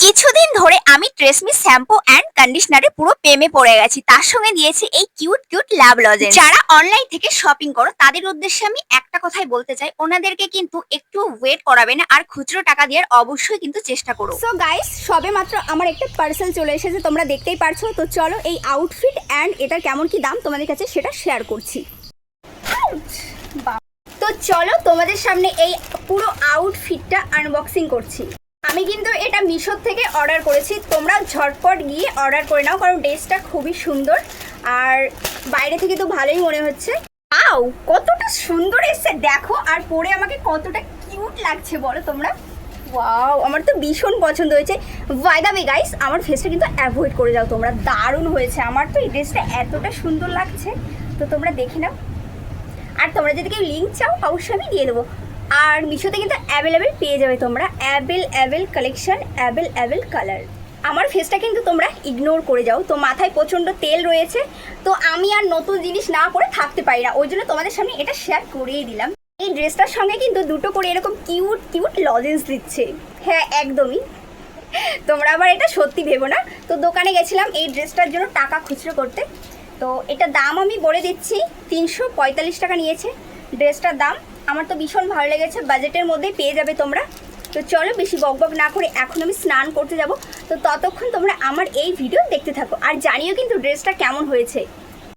কিছুদিন ধরে আমি ট্রেসমি শ্যাম্পু অ্যান্ড কন্ডিশনারে পুরো প্রেমে পড়ে গেছি। তার সঙ্গে দিয়েছি এই কিউট কিউট লাভ লজেন্স। যারা অনলাইন থেকে শপিং করো তাদের উদ্দেশ্যে আমি একটা কথাই বলতে চাই, ওনাদেরকে কিন্তু একটু ওয়েট করাবে না, আর খুচরো টাকা দেওয়ার অবশ্যই কিন্তু চেষ্টা করো। সো গাইস, সবে মাত্র আমার একটা পার্সেল চলে এসেছে, তোমরা দেখতেই পারছো। তো চলো এই আউটফিট অ্যান্ড এটার কেমন কি দাম তোমাদের কাছে সেটা শেয়ার করছি। তো চলো তোমাদের সামনে এই পুরো আউটফিটটা আনবক্সিং করছি। আমি কিন্তু এটা মিশো থেকে অর্ডার করেছি, তোমরা ঝটপট গিয়ে অর্ডার করে নাও, কারণ ড্রেসটা খুবই সুন্দর আর বাইরে থেকে তো ভালোই মনে হচ্ছে। আও, কতটা সুন্দর এসছে দেখো, আর পরে আমাকে কতটা কিউট লাগছে বলো তোমরা। ওয়াও, আমার তো ভীষণ পছন্দ হয়েছে। বাই দ্য ওয়ে গাইস, আমার ফেসটা কিন্তু অ্যাভয়েড করে যাও তোমরা, দারুণ হয়েছে। আমার তো এই ড্রেসটা এতটা সুন্দর লাগছে, তো তোমরা দেখে নাও। আর তোমরা যদি কেউ লিঙ্ক চাও অবশ্যই আমি দিয়ে দেবো। আর মিশোতে কিন্তু অ্যাভেলেবেল পেয়ে যাবে তোমরা, অ্যাভেল কালেকশন, অ্যাভেল কালার। আমার ফেসটা কিন্তু তোমরা ইগনোর করে যাও, তো মাথায় প্রচণ্ড তেল রয়েছে, তো আমি আর নতুন জিনিস না করে থাকতে পারি না, ওই জন্য তোমাদের সামনে এটা শেয়ার করেই দিলাম। এই ড্রেসটার সঙ্গে কিন্তু দুটো করে এরকম কিউট কিউট লজেন্স দিচ্ছে। হ্যাঁ, একদমই, তোমরা আবার এটা সত্যি ভেবো না। তো দোকানে গেছিলাম এই ড্রেসটার জন্য টাকা খুচরো করতে, তো এটা দাম আমি বলে দিচ্ছি, 345 টাকা নিয়েছে ড্রেসটার দাম। আমার তো ভীষণ ভালো লেগেছে, বাজেটের মধ্যেই পেয়ে যাবে তোমরা। তো চলো বেশি বকবক না করে এখন আমি স্নান করতে যাব, তো ততক্ষণ তোমরা আমার এই ভিডিও দেখতে থাকো আর জানিও কিন্তু ড্রেসটা কেমন হয়েছে।